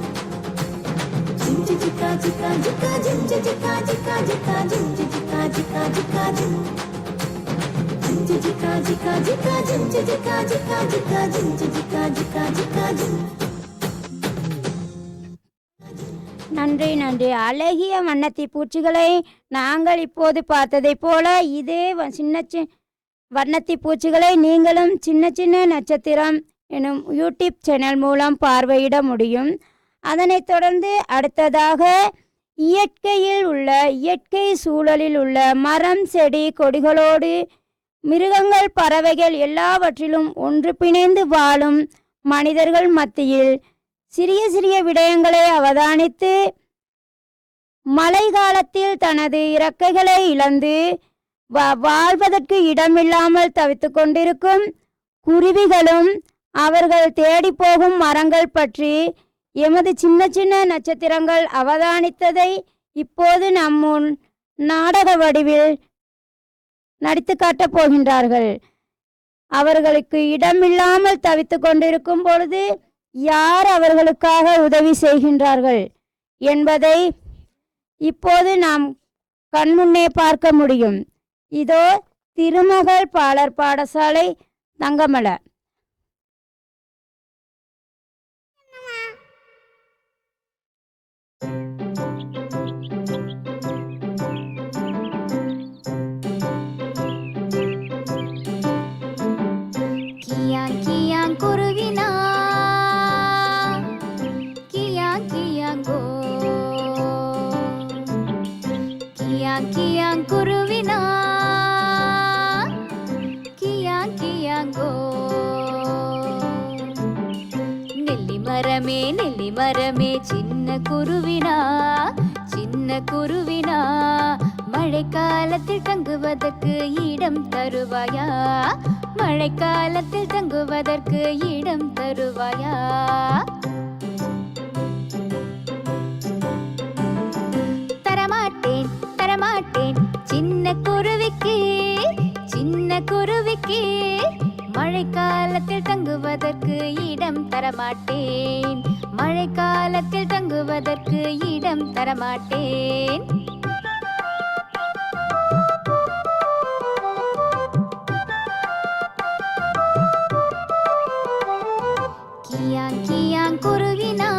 ஜிஞ்சு ஜிக்கா ஜிக்கா ஜிக்கா ஜிஞ்சு ஜிக்கா ஜிக்கா ஜிக்கா ஜிஞ்சு ஜிக்கா ஜிக்கா ஜிக்கா ஜின். ஜிஞ்சு ஜிக்கா ஜிக்கா ஜிக்கா ஜிஞ்சு ஜிக்கா ஜிக்கா ஜிக்கா ஜிஞ்சு ஜிக்கா ஜிக்கா ஜிக்கா ஜின். நன்றி நன்றி. அழகிய வண்ணத்தி பூச்சிகளை நாங்கள் இப்போது பார்த்ததைப் போல இதே சின்ன வண்ணத்தி பூச்சிகளை நீங்களும் சின்ன சின்ன நட்சத்திரம் எனும் யூடியூப் சேனல் மூலம் பார்வையிட முடியும். அதனைத் தொடர்ந்து அடுத்ததாக இயற்கை சூழலில் உள்ள மரம் செடி கொடிகளோடு மிருகங்கள் பறவைகள் எல்லாவற்றிலும் ஒன்று பிணைந்து வாழும் மனிதர்கள் மத்தியில் சிறிய சிறிய விடயங்களை அவதானித்து மழை காலத்தில் தனது இறக்கைகளை இழந்து வாழ்வதற்கு இடமில்லாமல் தவித்து கொண்டிருக்கும் குருவிகளும் அவர்கள் தேடி போகும் மரங்கள் பற்றி எமது சின்ன சின்ன நட்சத்திரங்கள் அவதானித்ததை இப்போது நம் முன் நாடக வடிவில் நடித்து காட்டப் போகின்றார்கள். அவர்களுக்கு இடமில்லாமல் தவித்து கொண்டிருக்கும் பொழுது யார் அவர்களுக்காக உதவி செய்கின்றார்கள் என்பதை இப்போது நாம் கண்முன்னே பார்க்க முடியும். இதோ திருமகள் பாலர் பாடசாலை தங்கமலை. குருவினா கியா கியாங்கோ கியா கியாங்குருவினா கியா கியாங்கோ நெல்லி மரமே சின்ன குருவினா மழைக்காலத்தில் தங்குவதற்கு இடம் தருவாயா? மழைக்காலத்தில் தங்குவதற்கு இடம் தருவாயா? தரமாட்டேன் தரமாட்டேன் சின்ன குருவிக்கு மழைக்காலத்தில் தங்குவதற்கு இடம் தரமாட்டேன். மழைக்காலத்தில் தங்குவதற்கு இடம் தரமாட்டேன். கியாங்குருவினா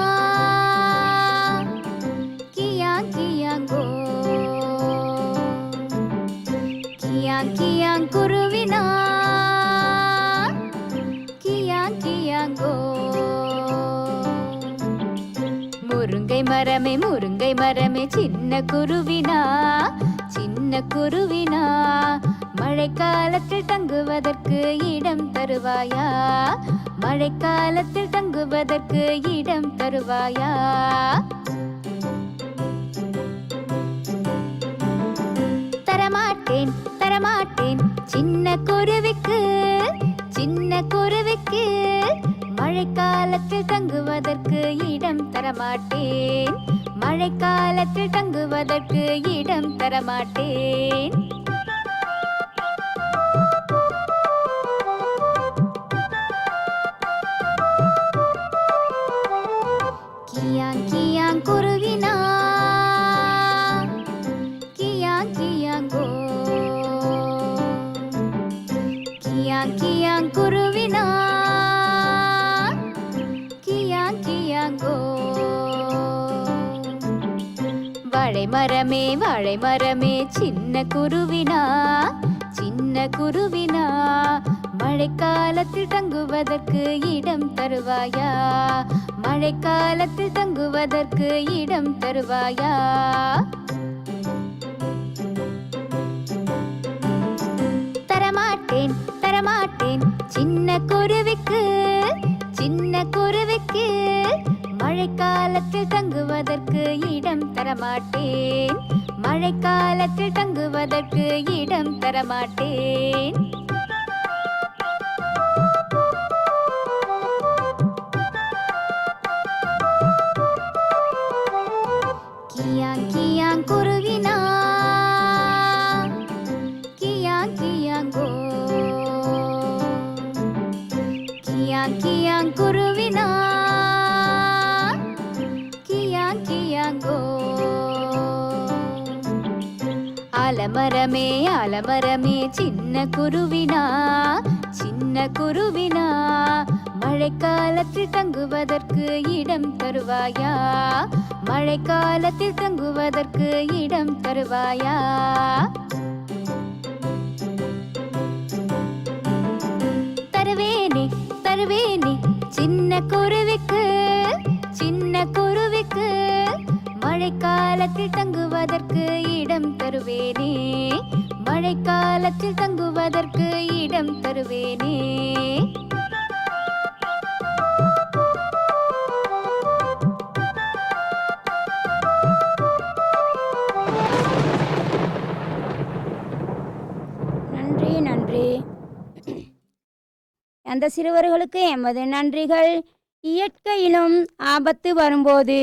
கியா கியாங்கோ கியாங்குருவினா கியா கியாங்கோ முருங்கை மரமே சின்ன குருவினா மழைக்காலத்தில் தங்குவதற்கு இடம் தருவாயா? மழைக்காலத்தில் தங்குவதற்கு இடம் தருவாயா? தரமாட்டேன் தரமாட்டேன் சின்ன குருவிக்கு மழைக்காலத்தில் தங்குவதற்கு இடம் தரமாட்டேன். மழைக்காலத்தில் தங்குவதற்கு இடம் தரமாட்டேன். கியாங்குருவினா கியா கியாங்கோ கியாங்குருவினா கியா கியாங்கோ வாழை மரமே சின்ன குருவினா மழைக்காலத்தில் தங்குவதற்கு இடம் தருவாயா? மழைக்காலத்தில் தங்குவதற்கு இடம் தருவாயா? தரமாட்டேன் தரமாட்டேன் சின்ன குருவிக்கு மழைக்காலத்தில் தங்குவதற்கு இடம் தரமாட்டேன். மழைக்காலத்தில் தங்குவதற்கு இடம் தரமாட்டேன். கியாங்குருவினா கியா கியாங்கோ கியாங்குருவினா கியா கியாங்கோ ஆலமரமே சின்ன குருவினா மழைக்காலத்தில் தங்குவதற்கு இடம் தருவாயா? மழைக்காலத்தில் தங்குவதற்கு இடம் தருவாயா? தருவேனே சின்ன குருவிக்கு மழைக்காலத்தில் தங்குவதற்கு இடம் தருவேனே. மழைக்காலத்தில் தங்குவதற்கு இடம் தருவேனே. நன்றி நன்றி. அந்த சிறுவர்களுக்கு எமது நன்றிகள். இயற்கையிலும் ஆபத்து வரும்போது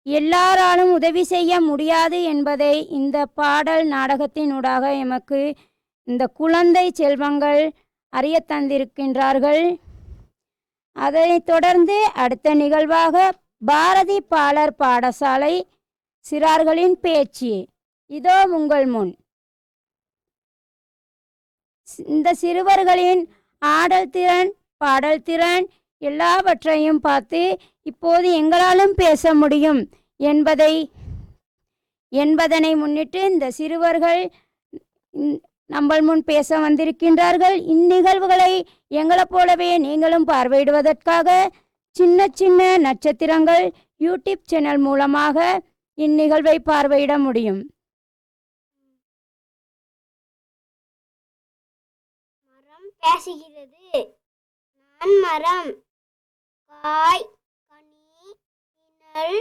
எல்லாராலும் உதவி செய்ய முடியாது என்பதை இந்த பாடல் நாடகத்தினூடாக எமக்கு இந்த குழந்தை செல்வங்கள் அறிய தந்திருக்கின்றார்கள். அதனைத் தொடர்ந்து அடுத்த நிகழ்வாக பாரதி பாலர் பாடசாலை சிறார்களின் பேச்சு இதோ உங்கள் முன். இந்த சிறுவர்களின் ஆடல் திறன், பாடல் திறன் எல்லாவற்றையும் பார்த்து இப்போது எங்களாலும் பேச முடியும் என்பதனை முன்னிட்டு இந்த சிறுவர்கள் நம்ம முன் பேச வந்திருக்கின்றார்கள். இந்நிகழ்வுகளை எங்களைப் போலவே நீங்களும் பார்வையிடுவதற்காக சின்ன சின்ன நட்சத்திரங்கள் யூடியூப் சேனல் மூலமாக இந்நிகழ்வை பார்வையிட முடியும். மரம் பேசுகிறது. நான் மரம். காய் கனி இனல்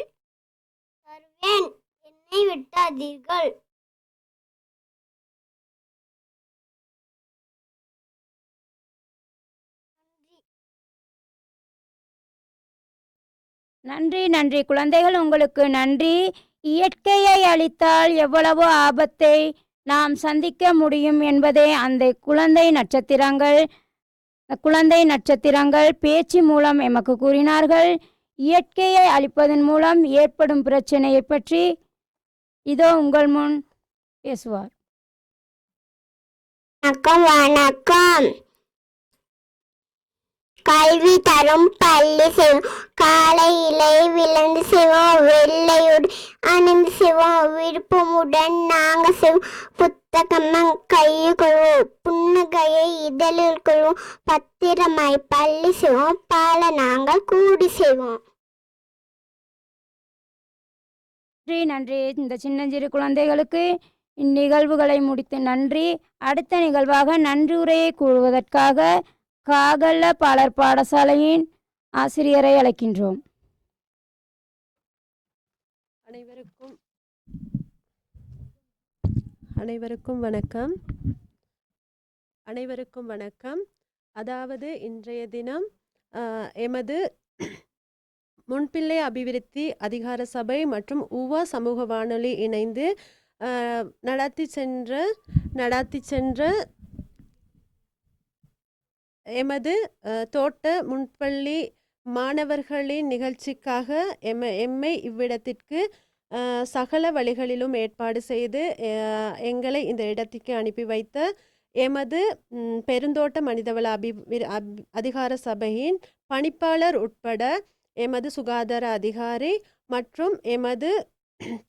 தருவேன். என்னை விட்டாதீர்கள். நன்றி நன்றி குழந்தைகள், உங்களுக்கு நன்றி. இயற்கையை அழித்தால் எவ்வளவோ ஆபத்தை நாம் சந்திக்க முடியும் என்பதை அந்த குழந்தை நட்சத்திரங்கள் பேச்சு மூலம் எமக்கு கூறினார்கள். இயற்கையை அழிப்பதன் மூலம் ஏற்படும் பிரச்சனையை பற்றி இதோ உங்கள் முன் பேசுவார். வணக்கம் வணக்கம். கல்வி தரும் பள்ளி செய்வோம். காலையிலே விழுந்து செய்வோம். வெள்ளையுடன் அணிந்து செய்வோம். விருப்பமுடன் நாங்கள் செய்வோம். புத்தகம் கையில் கொள்வோம். புன்னகையை இதழில் கொள்வோம். பத்திரமாய் பள்ளி செய்வோம். பால நாங்கள் கூடி செய்வோம். நன்றி நன்றி. இந்த சின்னஞ்சிறு குழந்தைகளுக்கு இந்நிகழ்வுகளை முடித்து நன்றி. அடுத்த நிகழ்வாக நன்றியுரையை கூறுவதற்காக காகல்ல பாலர் பாடசாலையின் ஆசிரியரை அழைக்கின்றோம். அனைவருக்கும் வணக்கம். அதாவது இன்றைய தினம் எமது முன்பிள்ளை அபிவிருத்தி அதிகார சபை மற்றும் ஊவா சமூக வானொலி இணைந்து நடத்தி சென்ற எமது தோட்ட முன்பள்ளி மாணவர்களின் நிகழ்ச்சிக்காக எம்மை இவ்விடத்திற்கு சகல வழிகளிலும் ஏற்பாடு செய்து எங்களை இந்த இடத்திற்கு அனுப்பி வைத்த எமது பெருந்தோட்ட மனிதவள அதிகார சபையின் பணிப்பாளர் உட்பட எமது சுகாதார அதிகாரி மற்றும் எமது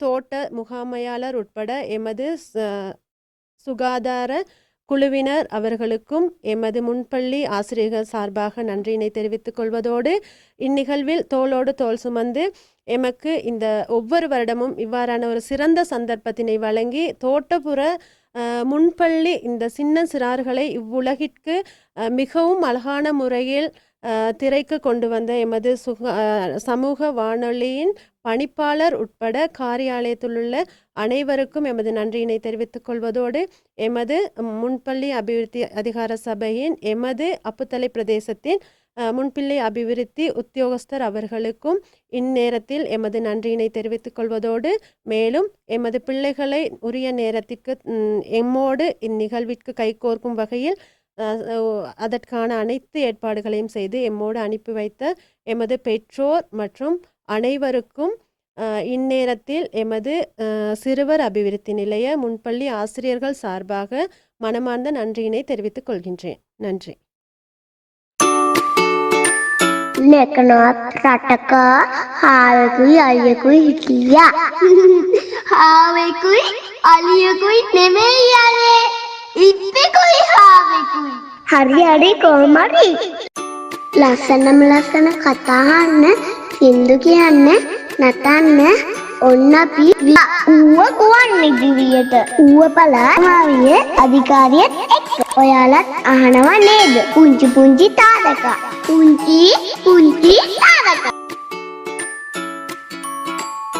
தோட்ட முகாமையாளர் உட்பட எமது சுகாதார குழுவினர் அவர்களுக்கும் எமது முன்பள்ளி ஆசிரியர்கள் சார்பாக நன்றியினை தெரிவித்துக் கொள்வதோடு இந்நிகழ்வில் தோளோடு தோள் சுமந்து எமக்கு இந்த ஒவ்வொரு வருடமும் இவ்வாறான ஒரு சிறந்த சந்தர்ப்பத்தினை வழங்கி தோட்டப்புற முன்பள்ளி இந்த சின்ன சிறார்களை இவ்வுலகிற்கு மிகவும் அழகான முறையில் திரைக்கு கொண்டு வந்த எமது சமூக வானொலியின் பணிப்பாளர் உட்பட காரியாலயத்திலுள்ள அனைவருக்கும் எமது நன்றியினை தெரிவித்துக் கொள்வதோடு எமது முன்பள்ளி அபிவிருத்தி அதிகார சபையின் எமது அப்புத்தலை பிரதேசத்தின் முன்பிள்ளை அபிவிருத்தி உத்தியோகஸ்தர் அவர்களுக்கும் இந்நேரத்தில் எமது நன்றியினை தெரிவித்துக் கொள்வதோடு மேலும் எமது பிள்ளைகளை உரிய நேரத்திற்கு எம்மோடு இந்நிகழ்விற்கு கைகோர்க்கும் வகையில் அதற்கான அனைத்து ஏற்பாடுகளையும் செய்து எம்மோடு அனுப்பி வைத்த எமது பெற்றோர் மற்றும் அனைவருக்கும் இந்நேரத்தில் எமது சிறுவர் அபிவிருத்தி நிலைய முன்பள்ளி ஆசிரியர்கள் சார்பாக மனமார்ந்த நன்றியினை தெரிவித்துக் கொள்கின்றேன். நன்றி. රටක හාවෙකුයි අලියකුයි හිටියා. හාවෙකුයි අලියකුයි නෙමෙයි යන්නේ. ඉත්තෙකුයි හාවෙකුයි. හරි හරි කොහමරි. ලස්සන කතා අහන්න, සින්දු කියන්න, නටන්න ඔන්න අපි ඌව ගුවන් විදුලියට ඌව පළාමාවිය අධිකාරියත් එක්ක ඔයාලත් අහනවා නේද පුංචි පුංචි තාරකා පුංචි පුංචි තාරකා